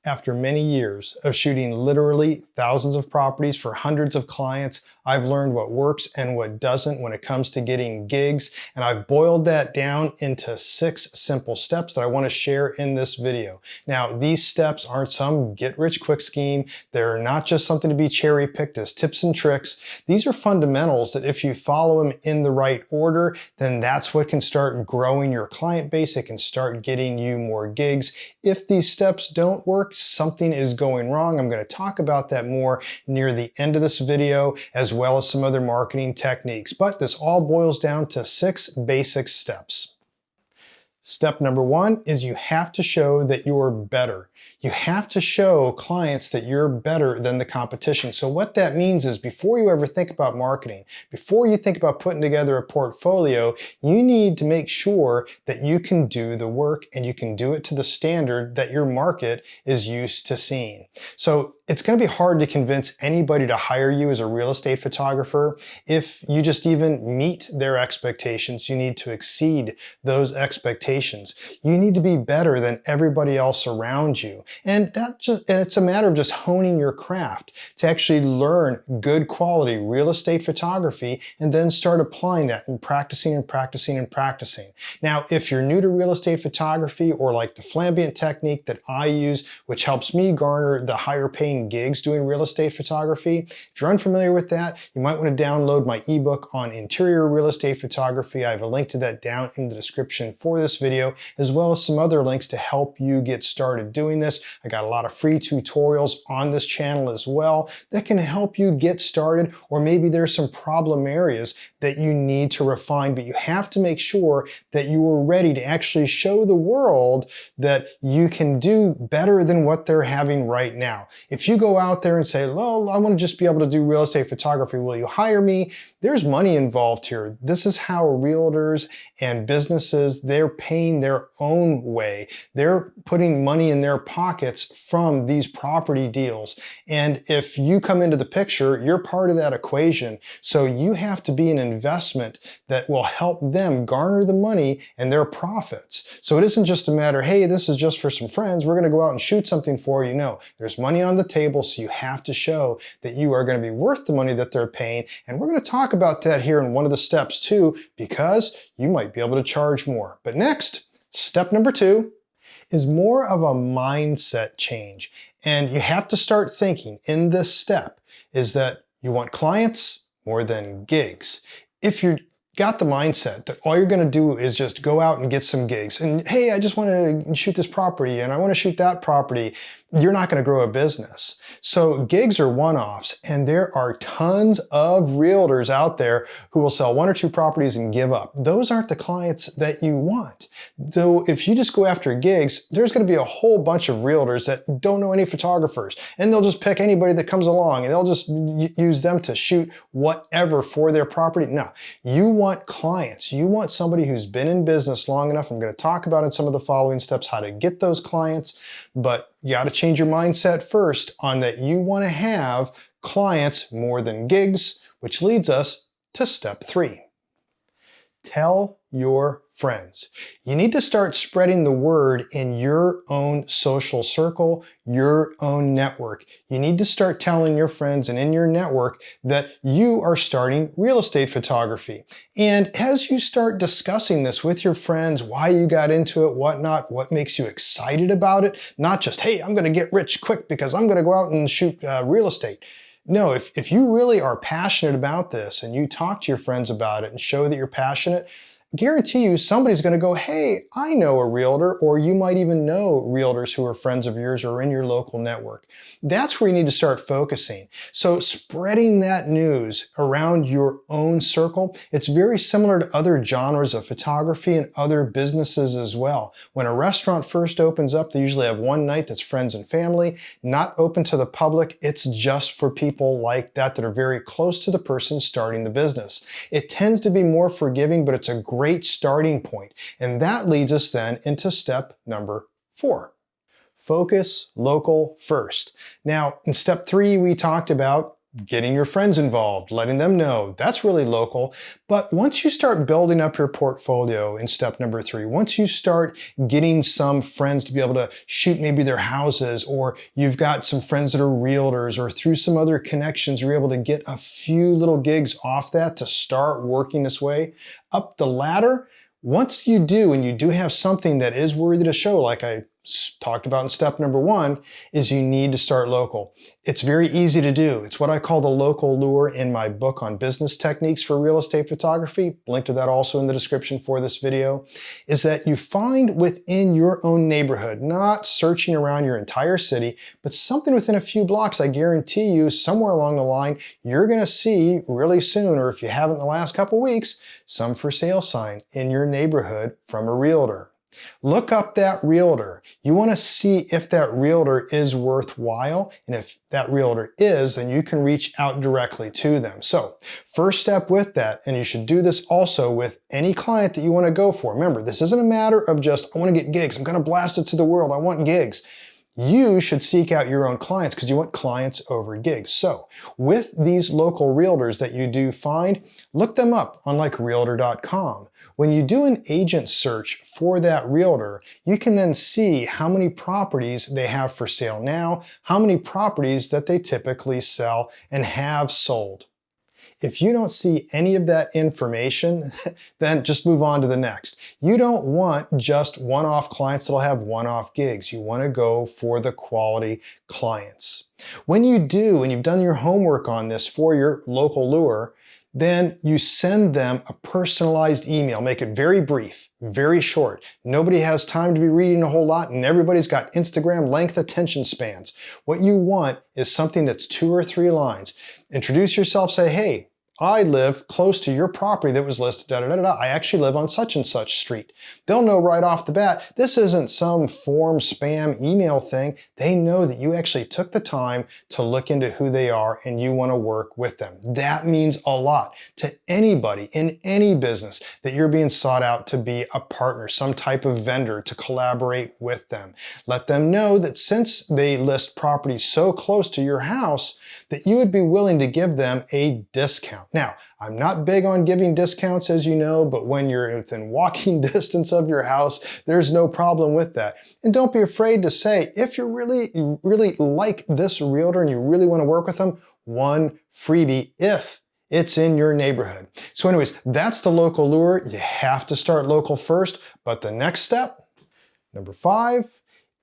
After many years of shooting literally thousands of properties for hundreds of clients, I've learned what works and what doesn't when it comes to getting gigs, and I've boiled that down into 6 simple steps that I want to share in this video. Now, these steps aren't some get-rich-quick scheme. They're not just something to be cherry-picked as tips and tricks. These are fundamentals that if you follow them in the right order, then that's what can start growing your client base. It can start getting you more gigs. If these steps don't work, something is going wrong. I'm going to talk about that more near the end of this video, as well as some other marketing techniques. But this all boils down to 6 basic steps. Step number 1 is you have to show that you're better. You have to show clients that you're better than the competition. So what that means is before you ever think about marketing, before you think about putting together a portfolio, you need to make sure that you can do the work and you can do it to the standard that your market is used to seeing. So it's going to be hard to convince anybody to hire you as a real estate photographer. If you just even meet their expectations, you need to exceed those expectations. You need to be better than everybody else around you. And it's a matter of just honing your craft to actually learn good quality real estate photography and then start applying that and practicing and practicing and practicing. Now, if you're new to real estate photography or like the Flambient technique that I use, which helps me garner the higher paying gigs doing real estate photography. If you're unfamiliar with that, you might want to download my ebook on interior real estate photography. I have a link to that down in the description for this video, as well as some other links to help you get started doing this. I got a lot of free tutorials on this channel as well that can help you get started, or maybe there's some problem areas that you need to refine, but you have to make sure that you are ready to actually show the world that you can do better than what they're having right now. If you go out there and say, well, I want to just be able to do real estate photography, will you hire me? There's money involved here. This is how realtors and businesses, they're paying their own way. They're putting money in their pockets from these property deals. And if you come into the picture, you're part of that equation. So you have to be an investment that will help them garner the money and their profits. So it isn't just a matter, hey, this is just for some friends, we're going to go out and shoot something for you. No, there's money on the table, so you have to show that you are going to be worth the money that they're paying. And we're going to talk about that here in one of the steps too, because you might be able to charge more. But next, step number 2 is more of a mindset change. And you have to start thinking in this step is that you want clients more than gigs. If you're got the mindset that all you're going to do is just go out and get some gigs and hey, I just want to shoot this property and I want to shoot that property, you're not going to grow a business. So gigs are one-offs, and there are tons of realtors out there who will sell 1 or 2 properties and give up. Those aren't the clients that you want. So if you just go after gigs, there's going to be a whole bunch of realtors that don't know any photographers, and they'll just pick anybody that comes along and they'll just use them to shoot whatever for their property. No, you want clients. You want somebody who's been in business long enough. I'm going to talk about in some of the following steps how to get those clients, but you got to change your mindset first on that you want to have clients more than gigs, which leads us to step 3. Tell your friends. You need to start spreading the word in your own social circle, your own network. You need to start telling your friends and in your network that you are starting real estate photography. And as you start discussing this with your friends, why you got into it, whatnot, what makes you excited about it, not just, hey, I'm going to get rich quick because I'm going to go out and shoot real estate. No, if you really are passionate about this and you talk to your friends about it and show that you're passionate, guarantee you somebody's going to go, hey, I know a realtor, or you might even know realtors who are friends of yours or in your local network. That's where you need to start focusing. So spreading that news around your own circle, it's very similar to other genres of photography and other businesses as well. When a restaurant first opens up, they usually have one night that's friends and family, not open to the public. It's just for people like that are very close to the person starting the business. It tends to be more forgiving, but it's a great starting point. And that leads us then into step number 4. Focus local first. Now, in step 3, we talked about getting your friends involved, letting them know, that's really local. But once you start building up your portfolio in step number 3, once you start getting some friends to be able to shoot maybe their houses, or you've got some friends that are realtors, or through some other connections, you're able to get a few little gigs off that to start working this way up the ladder. Once you do, and you do have something that is worthy to show, like I talked about in step number 1, is you need to start local. It's very easy to do. It's what I call the local lure in my book on business techniques for real estate photography. Link to that also in the description for this video. Is that you find within your own neighborhood, not searching around your entire city, but something within a few blocks. I guarantee you somewhere along the line, you're going to see really soon, or if you haven't in the last couple weeks, some for sale sign in your neighborhood from a realtor. Look up that realtor. You want to see if that realtor is worthwhile, and if that realtor is, then you can reach out directly to them. So first step with that, and you should do this also with any client that you want to go for. Remember, this isn't a matter of just, I want to get gigs, I'm going to blast it to the world, I want gigs. You should seek out your own clients because you want clients over gigs. So with these local realtors that you do find, look them up on like realtor.com. When you do an agent search for that realtor, you can then see how many properties they have for sale now, how many properties that they typically sell and have sold. If you don't see any of that information, then just move on to the next. You don't want just one-off clients that'll have one-off gigs. You want to go for the quality clients. When you do, and you've done your homework on this for your local lure, then you send them a personalized email. Make it very brief, very short. Nobody has time to be reading a whole lot, and everybody's got Instagram length attention spans. What you want is something that's 2 or 3 lines. Introduce yourself, say, hey, I live close to your property that was listed, I actually live on such and such street. They'll know right off the bat, this isn't some form spam email thing. They know that you actually took the time to look into who they are and you want to work with them. That means a lot to anybody in any business that you're being sought out to be a partner, some type of vendor to collaborate with them. Let them know that since they list properties so close to your house, that you would be willing to give them a discount. Now, I'm not big on giving discounts, as you know, but when you're within walking distance of your house, there's no problem with that. And don't be afraid to say, if you really like this realtor and you really want to work with them, one freebie if it's in your neighborhood. So anyways, that's the local lure. You have to start local first, but the next step, number 5,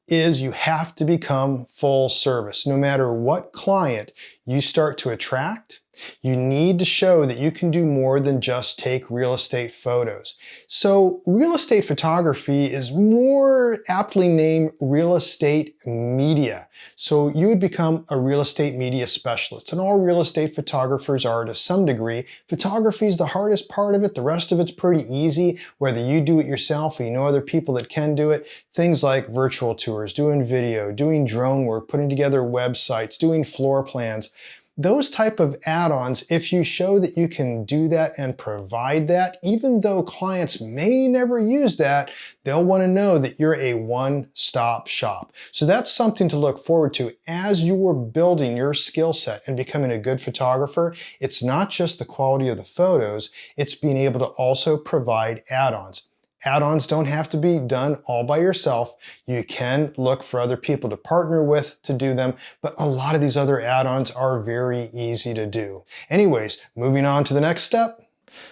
is you have to become full service. No matter what client you start to attract, you need to show that you can do more than just take real estate photos. So real estate photography is more aptly named real estate media. So you would become a real estate media specialist, and all real estate photographers are to some degree. Photography is the hardest part of it. The rest of it's pretty easy, whether you do it yourself or you know other people that can do it. Things like virtual tours, doing video, doing drone work, putting together websites, doing floor plans. Those type of add-ons, if you show that you can do that and provide that, even though clients may never use that, they'll want to know that you're a one-stop shop. So that's something to look forward to as you are building your skill set and becoming a good photographer. It's not just the quality of the photos, it's being able to also provide add-ons. Add-ons don't have to be done all by yourself. You can look for other people to partner with to do them, but a lot of these other add-ons are very easy to do. Anyways, moving on to the next step.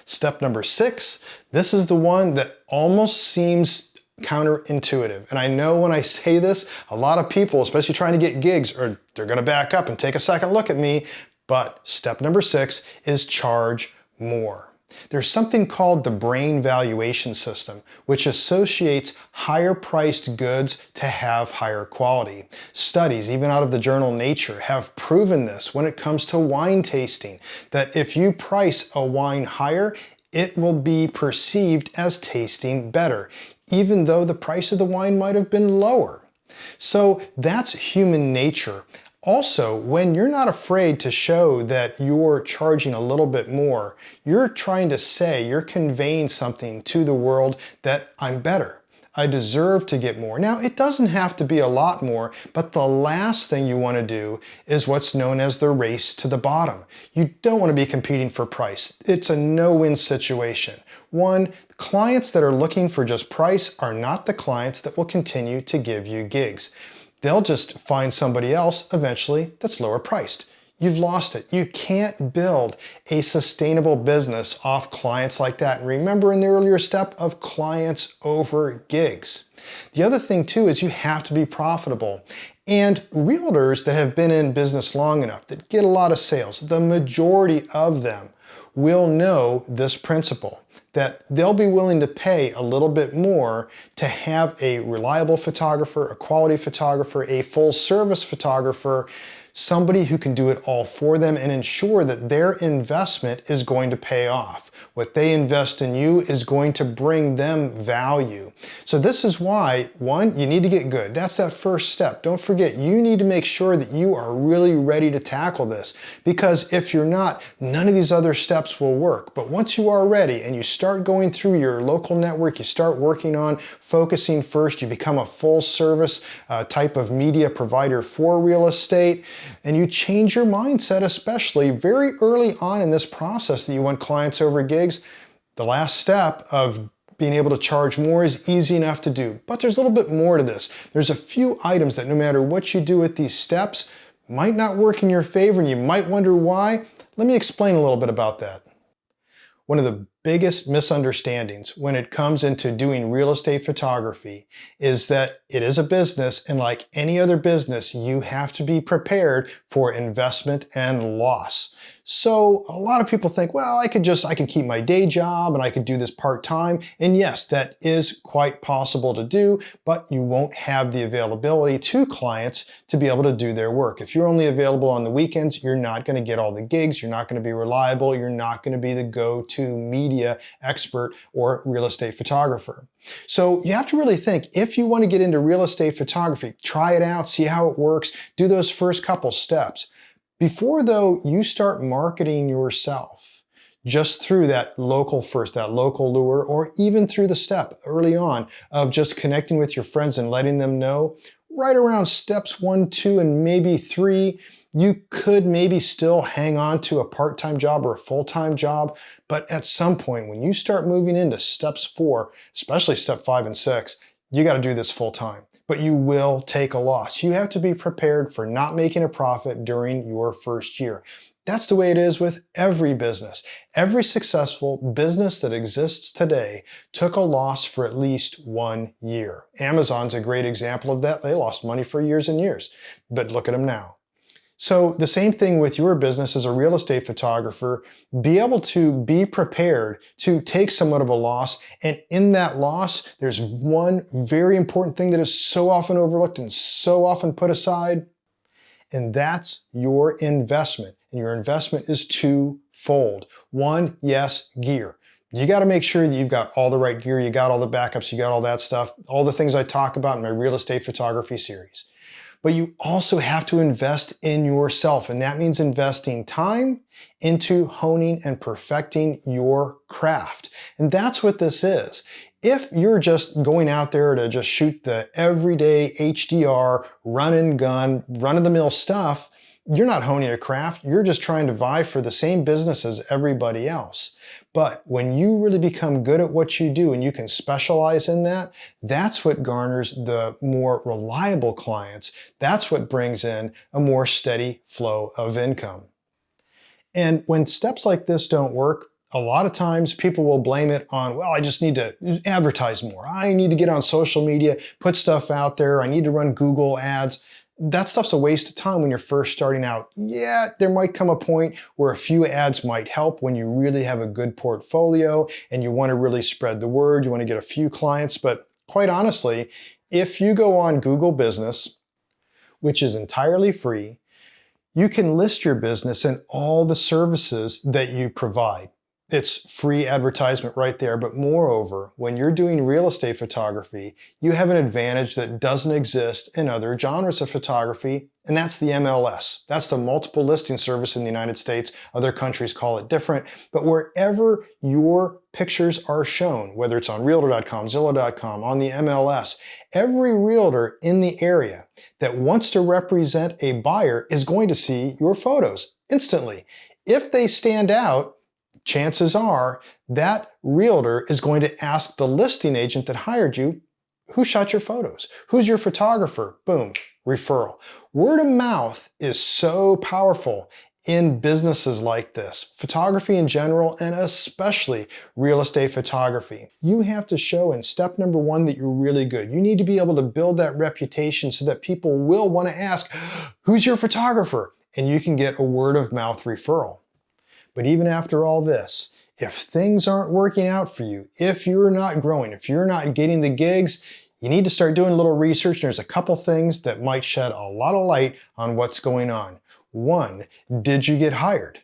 Step number 6. This is the one that almost seems counterintuitive. And I know when I say this, a lot of people, especially trying to get gigs, they're going to back up and take a second look at me. But step number 6 is charge more. There's something called the brain valuation system, which associates higher priced goods to have higher quality. Studies, even out of the journal Nature, have proven this when it comes to wine tasting, that if you price a wine higher, it will be perceived as tasting better, even though the price of the wine might have been lower. So that's human nature. Also, when you're not afraid to show that you're charging a little bit more, you're trying to say, you're conveying something to the world that I'm better. I deserve to get more. Now, it doesn't have to be a lot more, but the last thing you want to do is what's known as the race to the bottom. You don't want to be competing for price. It's a no-win situation. One, clients that are looking for just price are not the clients that will continue to give you gigs. They'll just find somebody else eventually that's lower priced. You've lost it. You can't build a sustainable business off clients like that. And remember in the earlier step of clients over gigs. The other thing too is you have to be profitable. And realtors that have been in business long enough, that get a lot of sales, the majority of them will know this principle, that they'll be willing to pay a little bit more to have a reliable photographer, a quality photographer, a full service photographer, somebody who can do it all for them and ensure that their investment is going to pay off. What they invest in you is going to bring them value. So this is why, one, you need to get good. That's that first step. Don't forget, you need to make sure that you are really ready to tackle this, because if you're not, none of these other steps will work. But once you are ready and you start going through your local network, you start working on focusing first, you become a full service type of media provider for real estate, and you change your mindset, especially very early on in this process that you want clients over gigs. The last step of being able to charge more is easy enough to do, but there's a little bit more to this. There's a few items that no matter what you do with these steps might not work in your favor, and you might wonder why. Let me explain a little bit about that. One of the biggest misunderstandings when it comes into doing real estate photography is that it is a business, and like any other business, you have to be prepared for investment and loss. So a lot of people think, well, I can keep my day job and I could do this part-time. And yes, that is quite possible to do, but you won't have the availability to clients to be able to do their work. If you're only available on the weekends, you're not going to get all the gigs, you're not going to be reliable, you're not going to be the go-to media expert or real estate photographer. So you have to really think, if you want to get into real estate photography, try it out, see how it works, do those first couple steps. Before though you start marketing yourself, just through that local lure, or even through the step early on of just connecting with your friends and letting them know, right around steps 1, 2, and maybe 3, you could maybe still hang on to a part-time job or a full-time job, but at some point when you start moving into steps 4, especially step 5 and 6, you got to do this full-time. But you will take a loss. You have to be prepared for not making a profit during your first year. That's the way it is with every business. Every successful business that exists today took a loss for at least 1 year. Amazon's a great example of that. They lost money for years and years, but look at them now. So the same thing with your business as a real estate photographer. Be able to be prepared to take somewhat of a loss, and in that loss, there's one very important thing that is so often overlooked and so often put aside, and that's your investment. And your investment is twofold. One, yes, gear. You got to make sure that you've got all the right gear, you got all the backups, you got all that stuff, all the things I talk about in my real estate photography series. But you also have to invest in yourself, and that means investing time into honing and perfecting your craft. And that's what this is. If you're just going out there to just shoot the everyday HDR, run and gun, run-of-the-mill stuff, you're not honing a craft, you're just trying to vie for the same business as everybody else. But when you really become good at what you do and you can specialize in that, that's what garners the more reliable clients. That's what brings in a more steady flow of income. And when steps like this don't work, a lot of times people will blame it on, well, I just need to advertise more. I need to get on social media, put stuff out there. I need to run Google ads. That stuff's a waste of time when you're first starting out. Yeah, there might come a point where a few ads might help when you really have a good portfolio and you want to really spread the word, you want to get a few clients. But quite honestly, if you go on Google Business, which is entirely free, you can list your business and all the services that you provide. It's free advertisement right there. But moreover, when you're doing real estate photography, you have an advantage that doesn't exist in other genres of photography, and that's the MLS. That's the multiple listing service in the United States. Other countries call it different, but wherever your pictures are shown, whether it's on Realtor.com, Zillow.com, on the MLS, every realtor in the area that wants to represent a buyer is going to see your photos instantly. If they stand out, chances are that realtor is going to ask the listing agent that hired you, who shot your photos? Who's your photographer? Boom, referral. Word of mouth is so powerful in businesses like this, photography in general, and especially real estate photography. You have to show in step number one that you're really good. You need to be able to build that reputation so that people will want to ask, who's your photographer? And you can get a word of mouth referral. But even after all this, if things aren't working out for you, if you're not growing, if you're not getting the gigs, you need to start doing a little research. There's a couple things that might shed a lot of light on what's going on. One, did you get hired?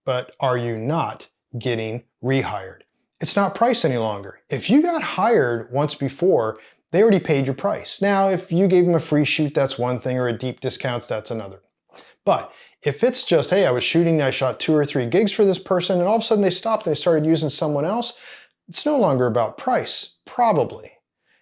But are you not getting rehired? It's not price any longer. If you got hired once before, they already paid your price. Now, if you gave them a free shoot, that's one thing, or a deep discounts, that's another. But if it's just, hey, I shot 2 or 3 gigs for this person, and all of a sudden they stopped and they started using someone else, it's no longer about price, probably.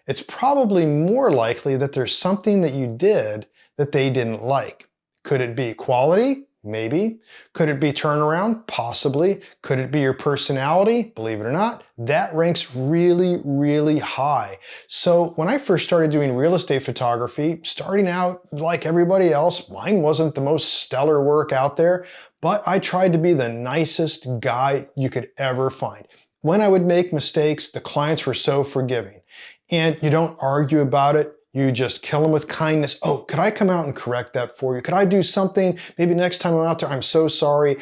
It's probably more likely that there's something that you did that they didn't like. Could it be quality? Maybe. Could it be turnaround? Possibly. Could it be your personality? Believe it or not, that ranks really, really high. So when I first started doing real estate photography, starting out like everybody else, mine wasn't the most stellar work out there, but I tried to be the nicest guy you could ever find. When I would make mistakes, the clients were so forgiving. And you don't argue about it. You just kill them with kindness. Oh, could I come out and correct that for you? Could I do something? Maybe next time I'm out there, I'm so sorry.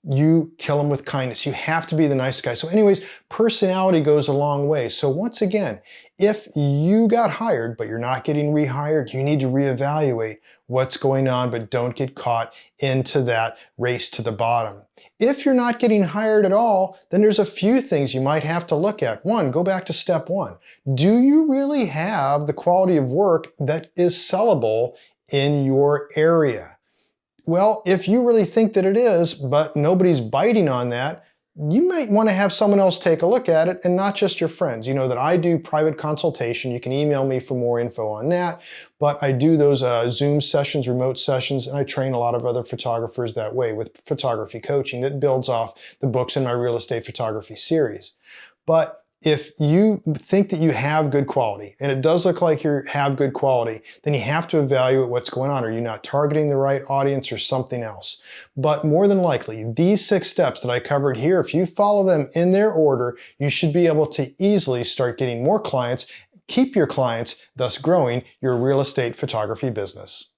You kill them with kindness. You have to be the nice guy. So anyways, personality goes a long way. So once again, if you got hired, but you're not getting rehired, you need to reevaluate what's going on, but don't get caught into that race to the bottom. If you're not getting hired at all, then there's a few things you might have to look at. One, go back to step one. Do you really have the quality of work that is sellable in your area? Well, if you really think that it is, but nobody's biting on that, you might want to have someone else take a look at it and not just your friends. You know that I do private consultation. You can email me for more info on that, but I do those Zoom sessions, remote sessions, and I train a lot of other photographers that way with photography coaching that builds off the books in my real estate photography series. But if you think that you have good quality, and it does look like you have good quality, then you have to evaluate what's going on. Are you not targeting the right audience or something else? But more than likely, these 6 steps that I covered here, if you follow them in their order, you should be able to easily start getting more clients, keep your clients, thus growing your real estate photography business.